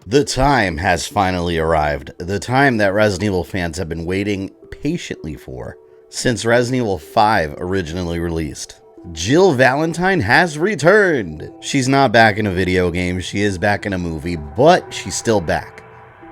The time has finally arrived. The time that Resident Evil fans have been waiting patiently for since Resident Evil 5 originally released. Jill Valentine has returned. She's not back in a video game, she is back in a movie, but she's still back.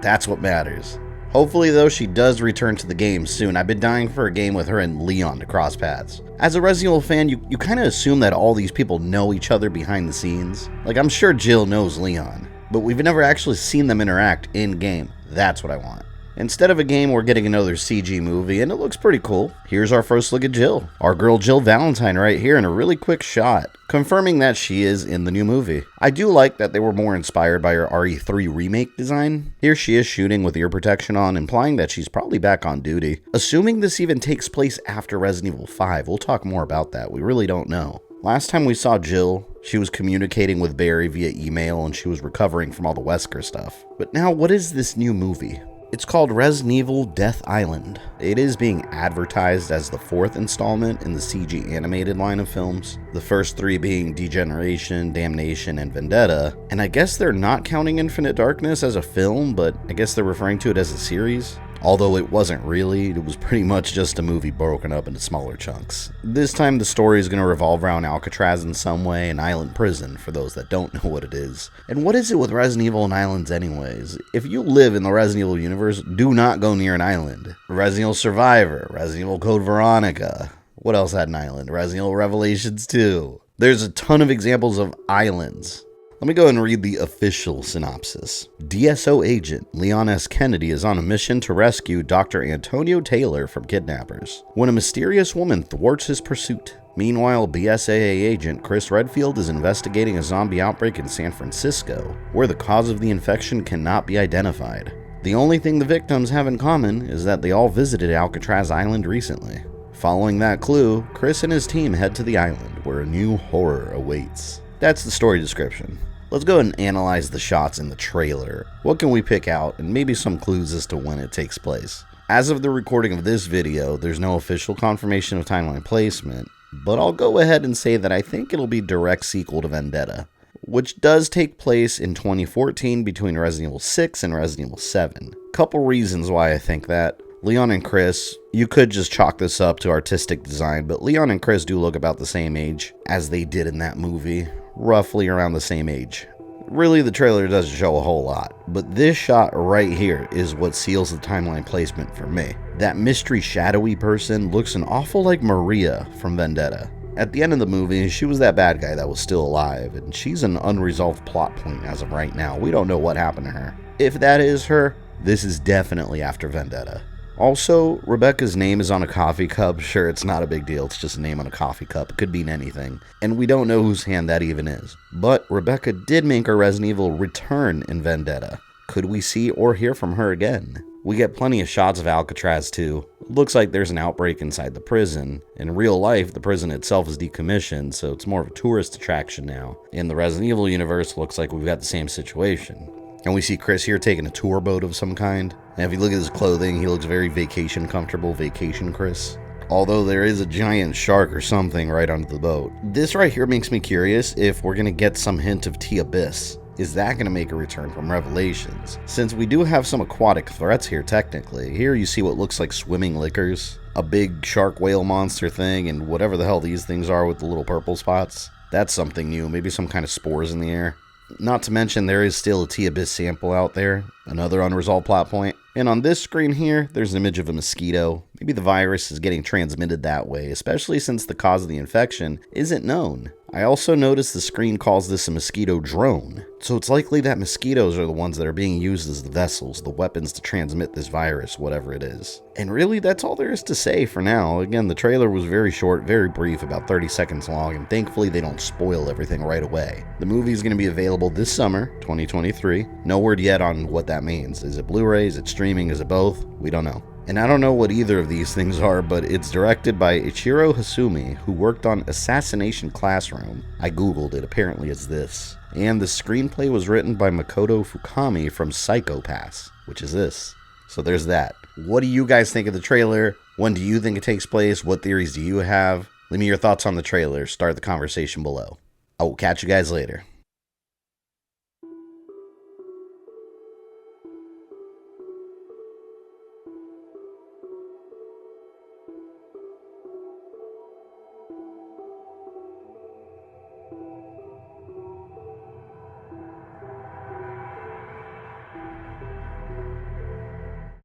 That's what matters. Hopefully though, she does return to the game soon. I've been dying for a game with her and Leon to cross paths. As a Resident Evil fan, you kind of assume that all these people know each other behind the scenes. Like, I'm sure Jill knows Leon, but we've never actually seen them interact in-game. That's what I want. Instead of a game, we're getting another CG movie, and it looks pretty cool. Here's our first look at Jill. Our girl Jill Valentine right here in a really quick shot, confirming that she is in the new movie. I do like that they were more inspired by her RE3 remake design. Here she is shooting with ear protection on, implying that she's probably back on duty. Assuming this even takes place after Resident Evil 5, we'll talk more about that. We really don't know. Last time we saw Jill, she was communicating with Barry via email and she was recovering from all the Wesker stuff. But now, what is this new movie? It's called Resident Evil Death Island. It is being advertised as the 4th installment in the CG animated line of films, the first 3 being Degeneration, Damnation, and Vendetta, and I guess they're not counting Infinite Darkness as a film, but I guess they're referring to it as a series. Although it wasn't really, it was pretty much just a movie broken up into smaller chunks. This time the story is going to revolve around Alcatraz in some way, an island prison, for those that don't know what it is. And what is it with Resident Evil and islands anyways? If you live in the Resident Evil universe, do not go near an island. Resident Evil Survivor, Resident Evil Code Veronica. What else had an island? Resident Evil Revelations 2. There's a ton of examples of islands. Let me go and read the official synopsis. DSO agent Leon S. Kennedy is on a mission to rescue Dr. Antonio Taylor from kidnappers, when a mysterious woman thwarts his pursuit. Meanwhile, BSAA agent Chris Redfield is investigating a zombie outbreak in San Francisco, where the cause of the infection cannot be identified. The only thing the victims have in common is that they all visited Alcatraz Island recently. Following that clue, Chris and his team head to the island, where a new horror awaits. That's the story description. Let's go ahead and analyze the shots in the trailer. What can we pick out, and maybe some clues as to when it takes place. As of the recording of this video, there's no official confirmation of timeline placement, but I'll go ahead and say that I think it'll be direct sequel to Vendetta, which does take place in 2014 between Resident Evil 6 and Resident Evil 7. Couple reasons why I think that. Leon and Chris, you could just chalk this up to artistic design, but Leon and Chris do look about the same age as they did in that movie. Roughly around the same age. Really, the trailer doesn't show a whole lot, but this shot right here is what seals the timeline placement for me. That mystery shadowy person looks an awful like Maria from Vendetta. At the end of the movie, she was that bad guy that was still alive, and she's an unresolved plot point as of right now. We don't know what happened to her. If that is her, this is definitely after Vendetta. Also, Rebecca's name is on a coffee cup. Sure, it's not a big deal. It's just a name on a coffee cup. It could mean anything. And we don't know whose hand that even is. But Rebecca did make her Resident Evil return in Vendetta. Could we see or hear from her again? We get plenty of shots of Alcatraz too. Looks like there's an outbreak inside the prison. In real life, the prison itself is decommissioned, so it's more of a tourist attraction now. In the Resident Evil universe, looks like we've got the same situation. And we see Chris here taking a tour boat of some kind. And if you look at his clothing, he looks very vacation comfortable, vacation Chris. Although there is a giant shark or something right under the boat. This right here makes me curious if we're going to get some hint of T-Abyss. Is that going to make a return from Revelations? Since we do have some aquatic threats here technically. Here you see what looks like swimming lickers, a big shark whale monster thing, and whatever the hell these things are with the little purple spots. That's something new, maybe some kind of spores in the air. Not to mention there is still a T-Abyss sample out there, another unresolved plot point. And on this screen here, there's an image of a mosquito. Maybe the virus is getting transmitted that way, especially since the cause of the infection isn't known. I also noticed the screen calls this a mosquito drone, so it's likely that mosquitoes are the ones that are being used as the vessels, the weapons to transmit this virus, whatever it is. And really, that's all there is to say for now. Again, the trailer was very short, very brief, about 30 seconds long, and thankfully they don't spoil everything right away. The movie is going to be available this summer, 2023. No word yet on what that means. Is it Blu-ray? Is it streaming? Is it both? We don't know. And I don't know what either of these things are, but it's directed by Ichiro Hasumi, who worked on Assassination Classroom. I googled it, apparently it's this. And the screenplay was written by Makoto Fukami from Psycho Pass, which is this. So there's that. What do you guys think of the trailer? When do you think it takes place? What theories do you have? Leave me your thoughts on the trailer. Start the conversation below. I will catch you guys later.